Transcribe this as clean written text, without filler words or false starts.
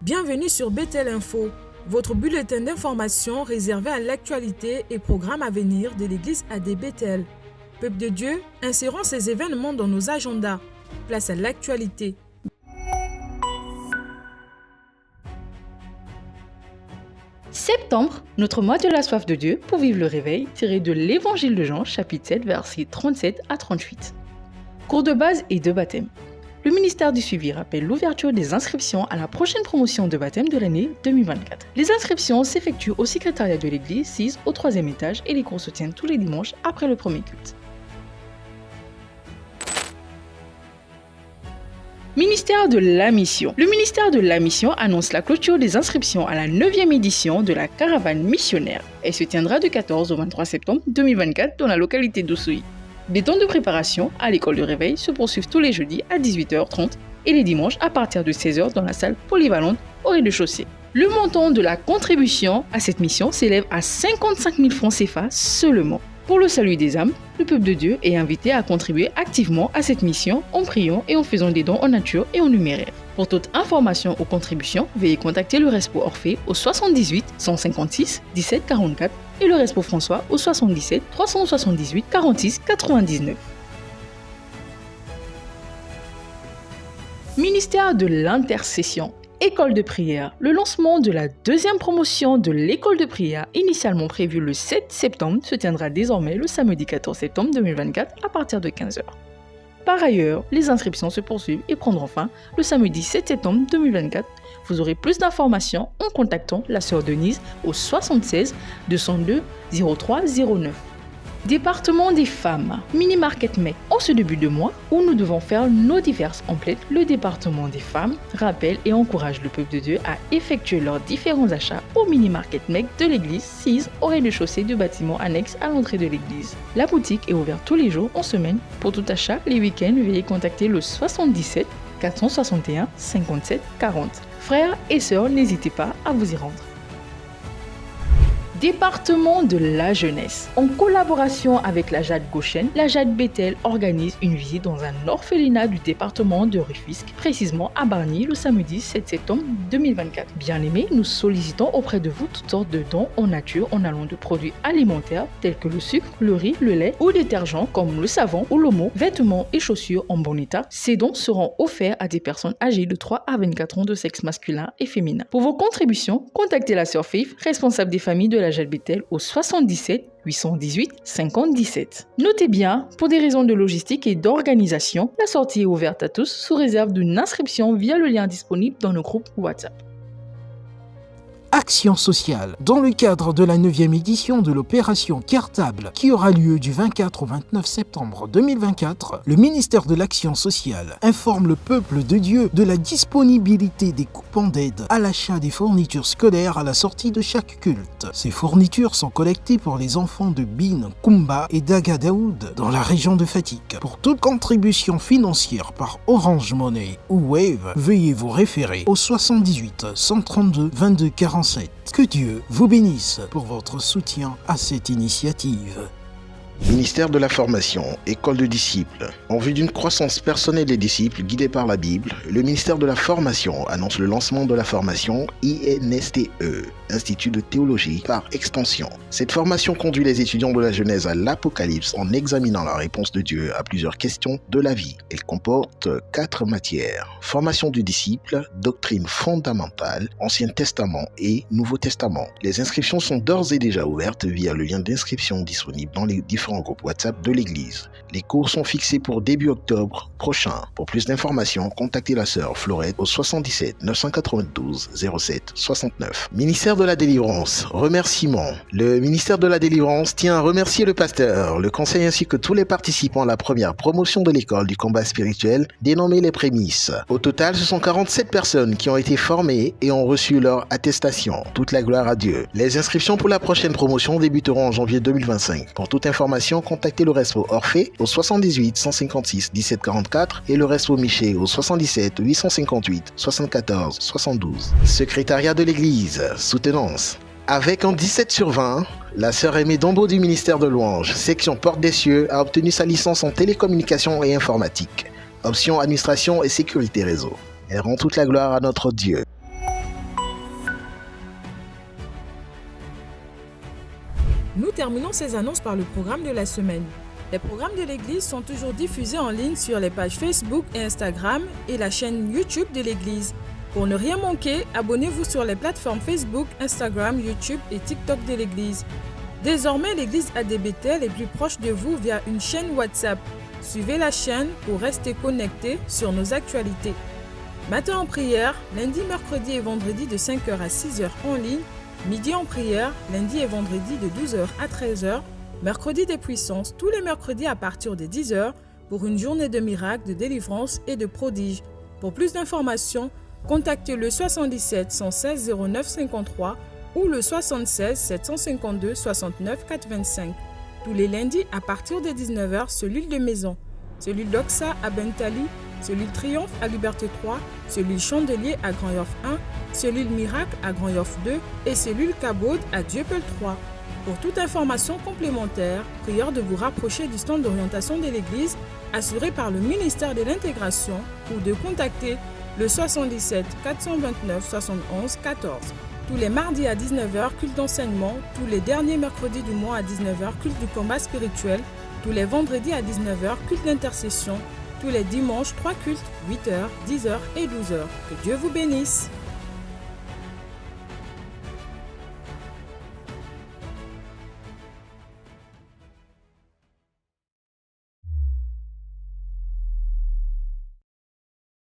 Bienvenue sur Bethel Info, votre bulletin d'information réservé à l'actualité et programmes à venir de l'église AD Bethel. Peuple de Dieu, insérons ces événements dans nos agendas. Place à l'actualité. Septembre, notre mois de la soif de Dieu pour vivre le réveil, tiré de l'Évangile de Jean, chapitre 7, versets 37 à 38. Cours de base et de baptême. Le ministère du Suivi rappelle l'ouverture des inscriptions à la prochaine promotion de baptême de l'année 2024. Les inscriptions s'effectuent au secrétariat de l'église 6 au 3e étage et les cours se tiennent tous les dimanches après le premier culte. Ministère de la Mission. Le ministère de la Mission annonce la clôture des inscriptions à la 9e édition de la caravane missionnaire. Elle se tiendra du 14 au 23 septembre 2024 dans la localité d'Oussouye. Des temps de préparation à l'école de réveil se poursuivent tous les jeudis à 18h30 et les dimanches à partir de 16h dans la salle polyvalente au rez-de-chaussée. Le montant de la contribution à cette mission s'élève à 55 000 francs CFA seulement. Pour le salut des âmes, le peuple de Dieu est invité à contribuer activement à cette mission en priant et en faisant des dons en nature et en numéraire. Pour toute information ou contribution, veuillez contacter le Respo Orphée au 78 156 17 44 et le Respo François au 77 378 46 99. Ministère de l'Intercession. École de prière. Le lancement de la 2e promotion de l'école de prière, initialement prévue le 7 septembre, se tiendra désormais le samedi 14 septembre 2024 à partir de 15h. Par ailleurs, les inscriptions se poursuivent et prendront fin le samedi 7 septembre 2024. Vous aurez plus d'informations en contactant la sœur Denise au 76 202 03 09. Département des femmes, Mini Market Mec. En ce début de mois où nous devons faire nos diverses emplettes, le département des femmes rappelle et encourage le peuple de Dieu à effectuer leurs différents achats au Mini Market Mec de l'église 6 au rez-de-chaussée du bâtiment annexe à l'entrée de l'église. La boutique est ouverte tous les jours en semaine. Pour tout achat, les week-ends, veuillez contacter le 77 461 57 40. Frères et sœurs, n'hésitez pas à vous y rendre. Département de la jeunesse. En collaboration avec la Jade Goshen, la Jade Bethel organise une visite dans un orphelinat du département de Rufisque, précisément à Bargny, le samedi 7 septembre 2024. Bien-aimés, nous sollicitons auprès de vous toutes sortes de dons en nature en allant de produits alimentaires tels que le sucre, le riz, le lait ou détergents comme le savon ou l'omo, vêtements et chaussures en bon état. Ces dons seront offerts à des personnes âgées de 3 à 24 ans de sexe masculin et féminin. Pour vos contributions, contactez la sœur Faith, responsable des familles de la Jade Bethel au 77 818 50 17. Notez bien, pour des raisons de logistique et d'organisation, la sortie est ouverte à tous sous réserve d'une inscription via le lien disponible dans nos groupes WhatsApp. Action sociale. Dans le cadre de la 9e édition de l'opération Cartable qui aura lieu du 24 au 29 septembre 2024, le ministère de l'Action sociale informe le peuple de Dieu de la disponibilité des coupons d'aide à l'achat des fournitures scolaires à la sortie de chaque culte. Ces fournitures sont collectées pour les enfants de Bin, Kumba et Dagadaoud dans la région de Fatick. Pour toute contribution financière par Orange Money ou Wave, veuillez vous référer au 78 132 22 47. Que Dieu vous bénisse pour votre soutien à cette initiative. Ministère de la Formation, École de disciples. En vue d'une croissance personnelle des disciples guidés par la Bible, le ministère de la Formation annonce le lancement de la formation INSTE, Institut de théologie par extension. Cette formation conduit les étudiants de la Genèse à l'Apocalypse en examinant la réponse de Dieu à plusieurs questions de la vie. Elle comporte 4 matières: formation du disciple, doctrine fondamentale, Ancien Testament et Nouveau Testament. Les inscriptions sont d'ores et déjà ouvertes via le lien d'inscription disponible dans les différents groupes WhatsApp de l'Église. Les cours sont fixés pour début octobre prochain. Pour plus d'informations, contactez la sœur Florette au 77 992 07 69. Ministère de la Délivrance, remerciements. Le ministère de la Délivrance tient à remercier le pasteur, le conseil ainsi que tous les participants à la première promotion de l'école du combat spirituel dénommée Les Prémices. Au total, ce sont 47 personnes qui ont été formées et ont reçu leur attestation. Toute la gloire à Dieu. Les inscriptions pour la prochaine promotion débuteront en janvier 2025. Pour toute information, informations, contactez le Respo Orphée au 78 156 17 44 et le Respo Miché au 77 858 74 72. Secrétariat de l'Église, soutenance. Avec un 17 sur 20, la sœur Aimée Dombo du ministère de Louange, section Porte des Cieux, a obtenu sa licence en télécommunication et informatique. Option administration et sécurité réseau. Elle rend toute la gloire à notre Dieu. Nous terminons ces annonces par le programme de la semaine. Les programmes de l'Église sont toujours diffusés en ligne sur les pages Facebook et Instagram et la chaîne YouTube de l'Église. Pour ne rien manquer, abonnez-vous sur les plateformes Facebook, Instagram, YouTube et TikTok de l'Église. Désormais, l'Église ADBTL est plus proche de vous via une chaîne WhatsApp. Suivez la chaîne pour rester connecté sur nos actualités. Matin en prière, lundi, mercredi et vendredi de 5h à 6h en ligne. Midi en prière, lundi et vendredi de 12h à 13h. Mercredi des puissances, tous les mercredis à partir de 10h pour une journée de miracles, de délivrance et de prodiges. Pour plus d'informations, contactez le 77 116 09 53 ou le 76 752 69 425. Tous les lundis à partir de 19h, cellule de maison, cellule d'Oxa à Bentali, cellule Triomphe à Liberté 3, cellule Chandelier à Grand Yoff 1, cellule Miracle à Grand Yoff 2 et cellule Cabaude à Dieuppeul 3. Pour toute information complémentaire, prière de vous rapprocher du stand d'orientation de l'Église assuré par le ministère de l'Intégration ou de contacter le 77 429 71 14. Tous les mardis à 19h, culte d'enseignement. Tous les derniers mercredis du mois à 19h, culte du combat spirituel. Tous les vendredis à 19h, culte d'intercession. Tous les dimanches, 3 cultes, 8h, 10h et 12h. Que Dieu vous bénisse.